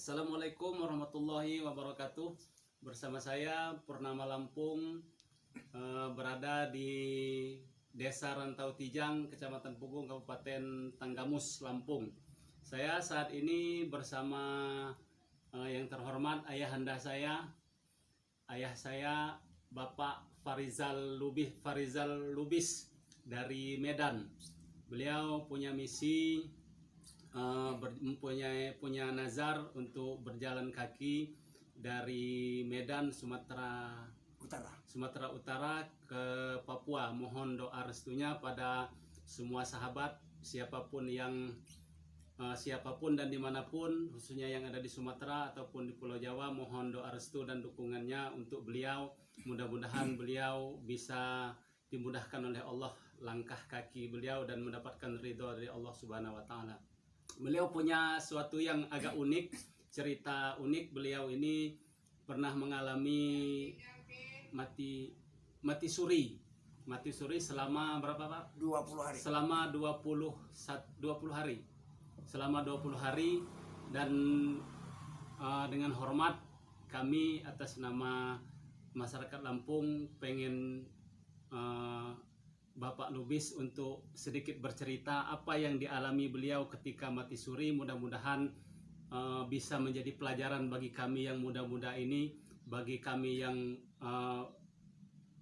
Assalamualaikum warahmatullahi wabarakatuh. Bersama saya Purnama Lampung, berada di Desa Rantau Tijang, Kecamatan Pugung, Kabupaten Tanggamus, Lampung. Saya saat ini bersama yang terhormat ayah saya Bapak Farizal Lubis dari Medan. Beliau punya misi, punya nazar untuk berjalan kaki dari Medan Sumatera Utara ke Papua. Mohon doa restunya pada semua sahabat siapapun dan dimanapun, khususnya yang ada di Sumatera ataupun di Pulau Jawa. Mohon doa restu dan dukungannya untuk beliau. Mudah-mudahan beliau bisa dimudahkan oleh Allah langkah kaki beliau dan mendapatkan ridho dari Allah Subhanahu wa Ta'ala. Beliau punya suatu yang agak unik, cerita unik. Beliau ini pernah mengalami mati suri selama berapa, Pak? 20 hari. Selama 20 hari. Selama 20 hari. Dan dengan hormat kami atas nama masyarakat Lampung pengen Bapak Lubis untuk sedikit bercerita apa yang dialami beliau ketika mati suri. Mudah-mudahan bisa menjadi pelajaran bagi kami yang muda-muda ini, bagi kami yang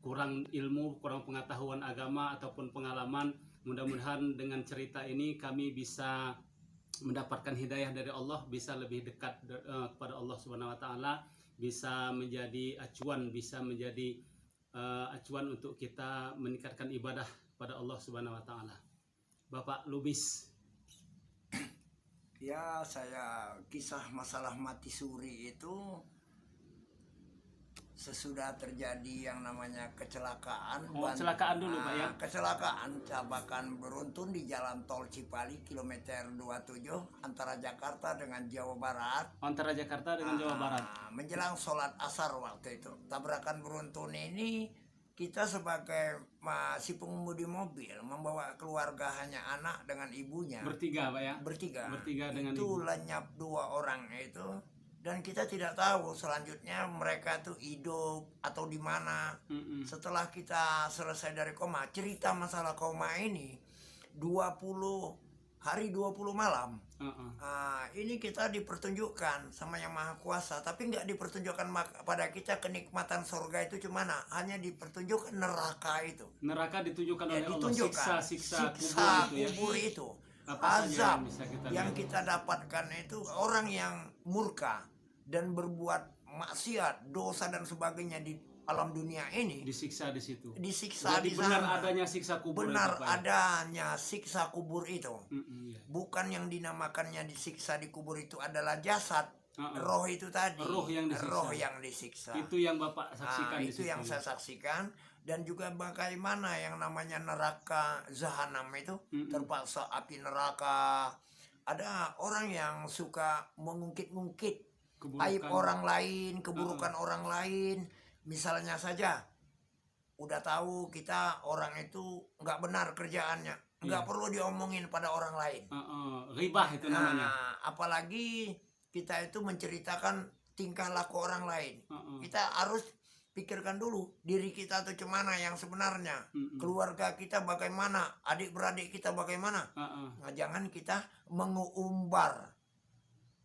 kurang ilmu, kurang pengetahuan agama ataupun pengalaman. Mudah-mudahan dengan cerita ini kami bisa mendapatkan hidayah dari Allah, bisa lebih dekat kepada Allah Subhanahu wa Ta'ala, bisa menjadi acuan, acuan untuk kita meningkatkan ibadah pada Allah Subhanahu wa Ta'ala. Bapak Lubis. Ya, saya kisah masalah mati suri itu sesudah terjadi yang namanya kecelakaan. Kecelakaan dulu, Pak, ya. Kecelakaan tabrakan beruntun di jalan tol Cipali kilometer 27 antara Jakarta dengan Jawa Barat. Jawa Barat. Menjelang sholat asar waktu itu. Tabrakan beruntun ini kita sebagai si pengemudi mobil membawa keluarga, hanya anak dengan ibunya. Bertiga, Pak, ya. Bertiga dengan itu ibu. lenyap 2 orang itu. Dan kita tidak tahu selanjutnya mereka tuh hidup atau di mana. Setelah kita selesai dari koma, cerita masalah koma ini 20 hari 20 malam. Ini kita dipertunjukkan sama Yang Maha Kuasa, tapi nggak dipertunjukkan pada kita kenikmatan surga itu cuma hanya dipertunjukkan neraka itu. Neraka ditunjukkan oleh Allah, siksa kubur itu. Azab yang kita dapatkan itu orang yang murka dan berbuat maksiat, dosa dan sebagainya di alam dunia ini disiksa di situ. Jadi benar adanya siksa kubur. Adanya siksa kubur itu. Bukan yang dinamakannya disiksa di kubur itu adalah jasad, roh itu tadi. Roh yang disiksa. Itu yang Bapak saksikan. Itu yang saya saksikan. Dan juga bagaimana yang namanya neraka Zahanam itu, terpaksa api neraka. Ada orang yang suka mengungkit-ungkit aib orang lain, keburukan orang lain. Misalnya saja, udah tahu kita orang itu nggak benar kerjaannya, nggak perlu diomongin pada orang lain. Ribah itu namanya. Apalagi kita itu menceritakan tingkah laku orang lain. Kita harus pikirkan dulu diri kita tuh cemana yang sebenarnya, keluarga kita bagaimana, adik-beradik kita bagaimana. Nah, jangan kita mengumbar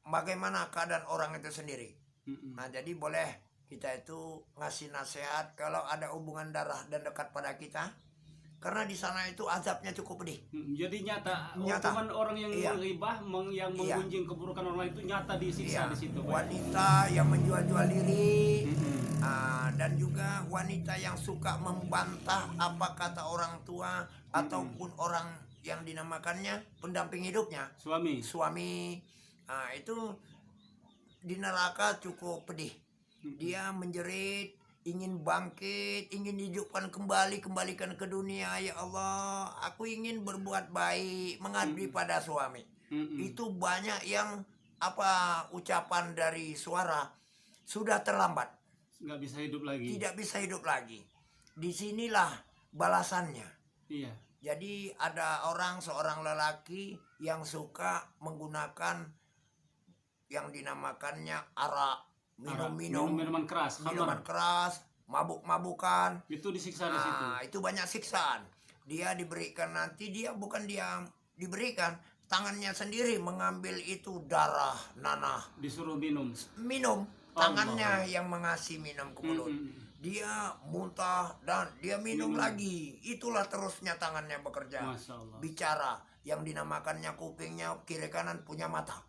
bagaimana keadaan orang itu sendiri. Nah, jadi boleh kita itu ngasih nasihat kalau ada hubungan darah dan dekat pada kita, karena di sana itu azabnya cukup pedih. Jadi nyata. Hukuman orang yang ribah, yang menggunjing keburukan orang lain itu nyata disiksa di situ. Wanita yang menjual-jual diri. Dan juga wanita yang suka membantah apa kata orang tua ataupun orang yang dinamakannya pendamping hidupnya, suami. Itu di neraka cukup pedih. Dia menjerit, ingin bangkit, ingin hidupkan kembalikan ke dunia. Ya Allah, aku ingin berbuat baik, mengabdi pada suami. Itu banyak yang ucapan dari suara sudah terlambat. Nggak bisa hidup lagi. Tidak bisa hidup lagi. Disinilah balasannya. Iya. Jadi ada seorang lelaki yang suka menggunakan yang dinamakannya arak, minum-minum, minuman keras, minuman khamar. keras, mabuk-mabukan. Itu disiksa di situ. Nah, itu banyak siksaan. Dia diberikan nanti, dia bukan dia diberikan, tangannya sendiri mengambil itu darah nanah. Disuruh minum. Minum, tangannya yang mengasih minum ke mulut. Dia muntah dan dia minum lagi. Itulah terusnya tangannya bekerja. Masya Allah. Bicara, yang dinamakannya kupingnya kiri kanan punya mata.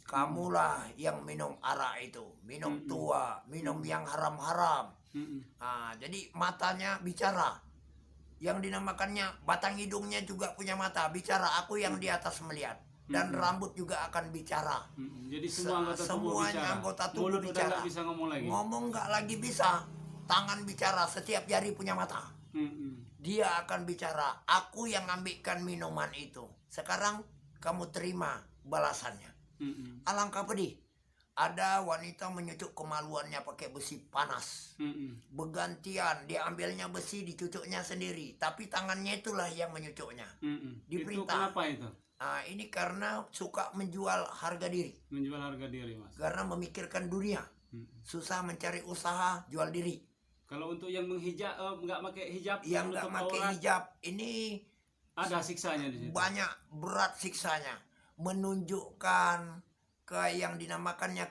Kamulah yang minum arak itu, minum tua, minum yang haram-haram. Nah, jadi matanya bicara. Yang dinamakannya batang hidungnya juga punya mata, bicara. Aku yang di atas melihat. Dan rambut juga akan bicara. Jadi semua anggota tubuh Semuanya bicara. anggota tubuh Mulut udah bicara. nggak bisa ngomong lagi. Ngomong nggak lagi bisa. Tangan bicara, setiap jari punya mata. Dia akan bicara. Aku yang ambilkan minuman itu. Sekarang kamu terima balasannya. Alangkah pedih. Ada wanita menyucuk kemaluannya pakai besi panas. Bergantian dia ambilnya besi, dicucuknya sendiri. Tapi tangannya itulah yang menyucuknya. Itu Diperintah. kenapa itu? Nah, ini karena suka menjual harga diri. Menjual harga diri, Mas. Karena memikirkan dunia. Susah mencari usaha, jual diri. Kalau untuk yang menghijab, nggak pakai hijab, Yang nggak menutup pakai aurat, hijab ini ada siksanya di situ. banyak berat siksanya. Menunjukkan ke yang dinamakannya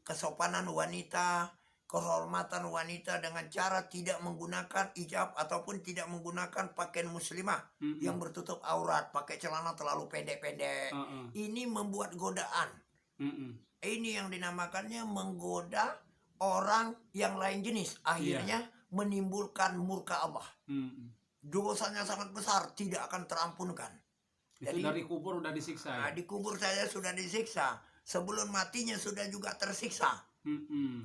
kesopanan wanita, kehormatan wanita dengan cara tidak menggunakan hijab ataupun tidak menggunakan pakaian muslimah yang bertutup aurat, pakai celana terlalu pendek-pendek. Ini membuat godaan. Ini yang dinamakannya menggoda orang yang lain jenis. Akhirnya menimbulkan murka Allah. Dosanya sangat besar, tidak akan terampunkan. Itu dari kubur udah disiksa. Nah, di kubur saya sudah disiksa. Sebelum matinya sudah juga tersiksa.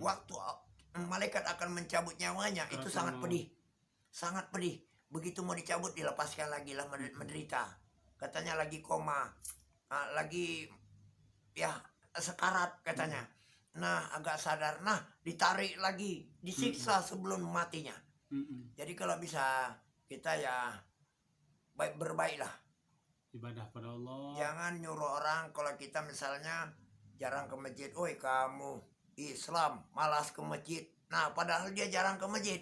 Waktu malaikat akan mencabut nyawanya, itu sangat pedih. Sangat pedih. Begitu mau dicabut, dilepaskan lagi lah, menderita. Katanya lagi koma. Lagi ya sekarat katanya. Nah, agak sadar. Nah, ditarik lagi. Disiksa sebelum matinya. Jadi kalau bisa kita ya berbaiklah. Ibadah pada Allah. Jangan nyuruh orang kalau kita misalnya jarang ke masjid. Oi kamu Islam malas ke masjid. Nah padahal dia jarang ke masjid.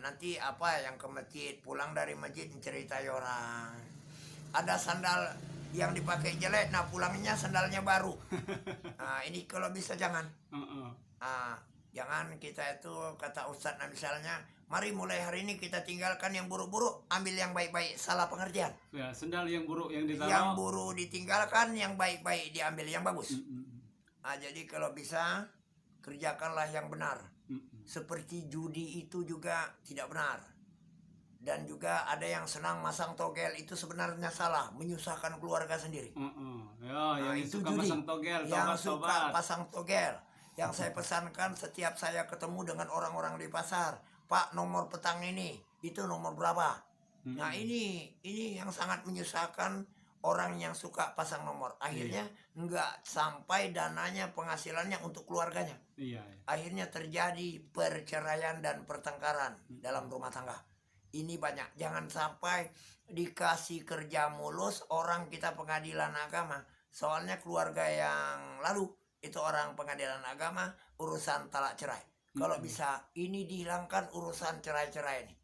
Nanti apa yang ke masjid, pulang dari masjid menceritai orang. Ada sandal yang dipakai jelek, nah pulangnya sandalnya baru. Ini kalau bisa jangan. Jangan kita itu kata Ustadz, nah misalnya mari mulai hari ini kita tinggalkan yang buruk-buruk, ambil yang baik-baik. Salah pengertian. Ya, sendal yang buruk yang ditaruh. Yang buruk ditinggalkan, yang baik-baik diambil, yang bagus. Jadi kalau bisa kerjakanlah yang benar. Seperti judi itu juga tidak benar. Dan juga ada yang senang masang togel, itu sebenarnya salah, menyusahkan keluarga sendiri. Yang itu suka judi. pasang togel, Yang suka tobat. pasang togel. Yang saya pesankan setiap saya ketemu dengan orang-orang di pasar, Pak nomor petang ini, itu nomor berapa? Nah ini yang sangat menyusahkan orang yang suka pasang nomor. Akhirnya nggak sampai dananya, penghasilannya untuk keluarganya. Akhirnya terjadi perceraian dan pertengkaran dalam rumah tangga. Ini banyak. Jangan sampai dikasih kerja mulus orang kita pengadilan agama. Soalnya keluarga yang lalu itu orang pengadilan agama, urusan talak cerai. Kalau bisa ini dihilangkan urusan cerai-cerai ini.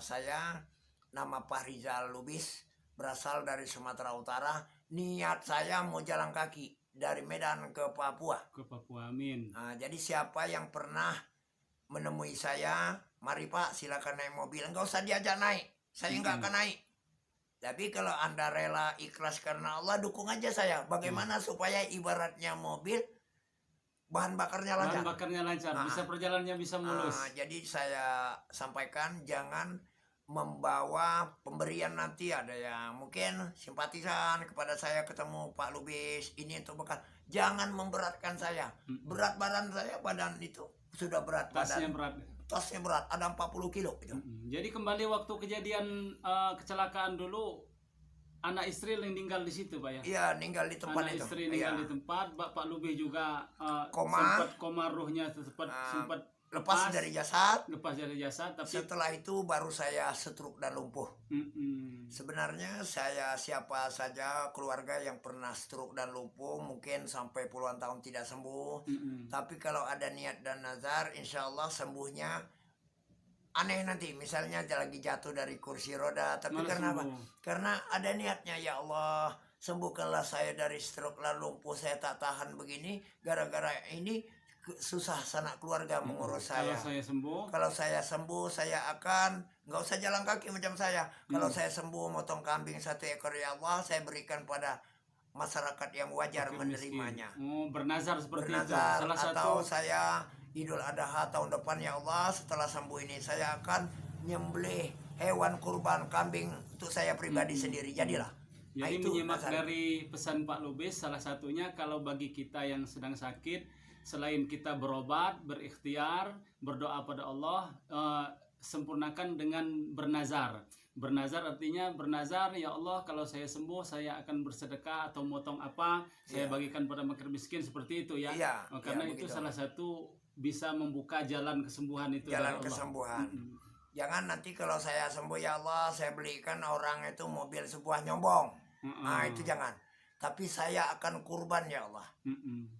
Saya nama Pak Rizal Lubis, berasal dari Sumatera Utara. Niat saya mau jalan kaki dari Medan ke Papua. Ke Papua, amin. Jadi siapa yang pernah menemui saya, mari Pak silakan naik mobil. Enggak usah diajak naik, saya enggak akan naik. Tapi kalau Anda rela ikhlas karena Allah, dukung aja saya. Bagaimana supaya ibaratnya mobil, bahan bakarnya lancar. Bahan bakarnya lancar, bisa perjalanannya bisa mulus. Jadi saya sampaikan jangan membawa pemberian, nanti ada yang mungkin simpatisan kepada saya, ketemu Pak Lubis, ini untuk bekal. Jangan memberatkan saya. Berat badan saya, badan itu sudah berat Tasnya badan. berat. Tasnya berat, ada 40 kilo gitu. Jadi kembali waktu kejadian kecelakaan dulu, anak istri yang tinggal di situ, Pak ya? Iya, meninggal di tempat anak itu. istri meninggal di tempat, Pak Lubih juga Koma. sempat koma, ruhnya sempat lepas dari jasad. Lepas dari jasad, tapi Setelah itu baru saya stroke dan lumpuh. Sebenarnya saya siapa saja keluarga yang pernah stroke dan lumpuh mungkin sampai puluhan tahun tidak sembuh. Tapi kalau ada niat dan nazar, insya Allah sembuhnya aneh nanti. Misalnya lagi jatuh dari kursi roda, tapi malah karena apa? sembuh. Karena ada niatnya, ya Allah sembuhkanlah saya dari stroke dan lumpuh, saya tak tahan begini gara-gara ini. Susah sanak keluarga mengurus saya. Kalau saya sembuh saya akan nggak usah jalan kaki macam saya. Kalau saya sembuh motong kambing 1 ekor, ya Allah saya berikan pada masyarakat yang wajar menerimanya. Bernazar seperti Bernazar, itu. Salah satu atau saya Idul Adha tahun depan, ya Allah setelah sembuh ini saya akan nyembelih hewan kurban kambing untuk saya pribadi sendiri. Jadilah. Jadi itu menyimak nazar. dari pesan Pak Lubis, salah satunya kalau bagi kita yang sedang sakit, selain kita berobat, berikhtiar, berdoa pada Allah, sempurnakan dengan bernazar. Bernazar artinya bernazar, ya Allah kalau saya sembuh saya akan bersedekah atau motong apa, saya bagikan pada fakir miskin, seperti itu ya. Iya, Karena iya, itu begitu. salah satu bisa membuka jalan kesembuhan itu Jalan dari Allah. kesembuhan. Jangan nanti kalau saya sembuh, ya Allah saya belikan orang itu mobil sebuah nyombong. Nah itu jangan. Tapi saya akan kurban, ya Allah,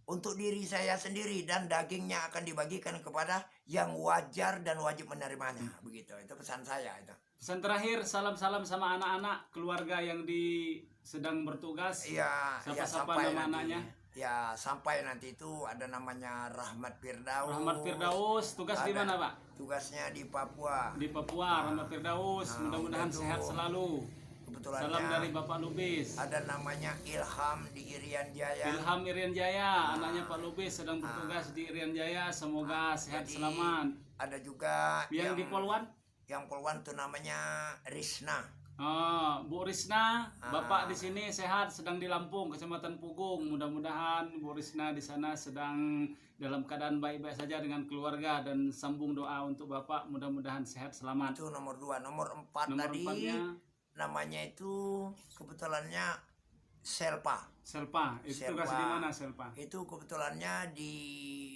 untuk diri saya sendiri, dan dagingnya akan dibagikan kepada yang wajar dan wajib menerimanya. Begitu, itu pesan saya itu. Pesan terakhir, salam-salam sama anak-anak keluarga yang sedang bertugas. Iya, ya Siapa-siapa sampai nama nanti. anaknya? Ya sampai nanti itu ada namanya Rahmat Firdaus. Rahmat Firdaus, tugas di Ada. mana Pak? Tugasnya di Papua. Di Papua. Rahmat Firdaus, mudah-mudahan itu sehat selalu. Kebetulannya Salam dari Bapak Lubis. ada namanya Ilham di Irian Jaya. Ilham Irian Jaya, anaknya Pak Lubis sedang bertugas di Irian Jaya. Semoga sehat Jadi, selamat. Ada juga Yang di Polwan? Yang Polwan itu namanya Risna. Bu Risna, Bapak di sini sehat, sedang di Lampung, Kecamatan Pugung. Mudah-mudahan Bu Risna di sana sedang dalam keadaan baik-baik saja dengan keluarga, dan sambung doa untuk Bapak, mudah-mudahan sehat selamat. Itu nomor 2. Nomor 4 Nomor tadi 4-nya namanya itu kebetulannya Selpa. Selpa. Itu tugas di mana Selpa? Itu kebetulannya di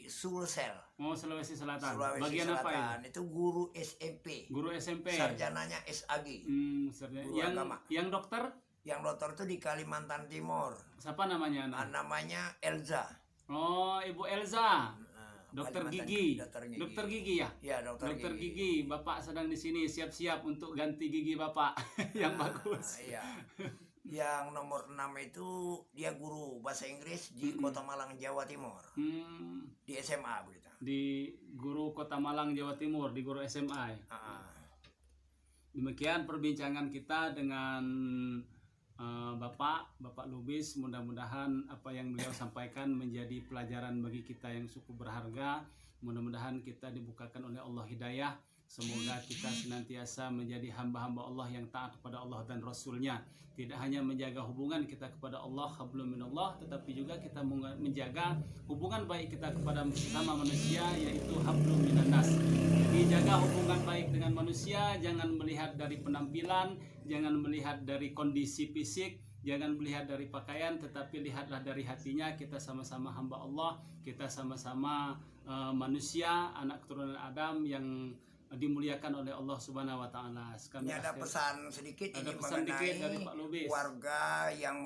Sulsel, Sulawesi Selatan. Sulawesi Bagian Selatan. apa ini? Itu guru SMP. Guru SMP. Sarjananya SAG. Guru Guru agama. yang dokter? Yang dokter itu di Kalimantan Timur. Siapa namanya anak? Namanya Elza. Oh, Ibu Elza. Dokter Kalimantan, gigi. Dokter gigi. Dokter gigi ya? Ya, dokter gigi. Bapak sedang di sini siap-siap untuk ganti gigi Bapak yang bagus. Iya. Yang nomor 6 itu dia guru bahasa Inggris di Kota Malang, Jawa Timur. Di SMA begitu. Di guru Kota Malang, Jawa Timur, di guru SMA. Demikian perbincangan kita dengan Bapak Lubis. Mudah-mudahan apa yang beliau sampaikan menjadi pelajaran bagi kita yang cukup berharga. Mudah-mudahan kita dibukakan oleh Allah hidayah. Semoga kita senantiasa menjadi hamba-hamba Allah yang taat kepada Allah dan Rasul-Nya. Tidak hanya menjaga hubungan kita kepada Allah, hablum minallah, tetapi juga kita menjaga hubungan baik kita kepada sesama manusia, yaitu hablum minannas. Jadi jaga hubungan baik dengan manusia, jangan melihat dari penampilan, jangan melihat dari kondisi fisik, jangan melihat dari pakaian, tetapi lihatlah dari hatinya. Kita sama-sama hamba Allah, kita sama-sama manusia, anak keturunan Adam yang dimuliakan oleh Allah Subhanahu wa taala. Ini ada pesan sedikit Ada ini pesan dikit dari mengenai Pak Lubis. warga yang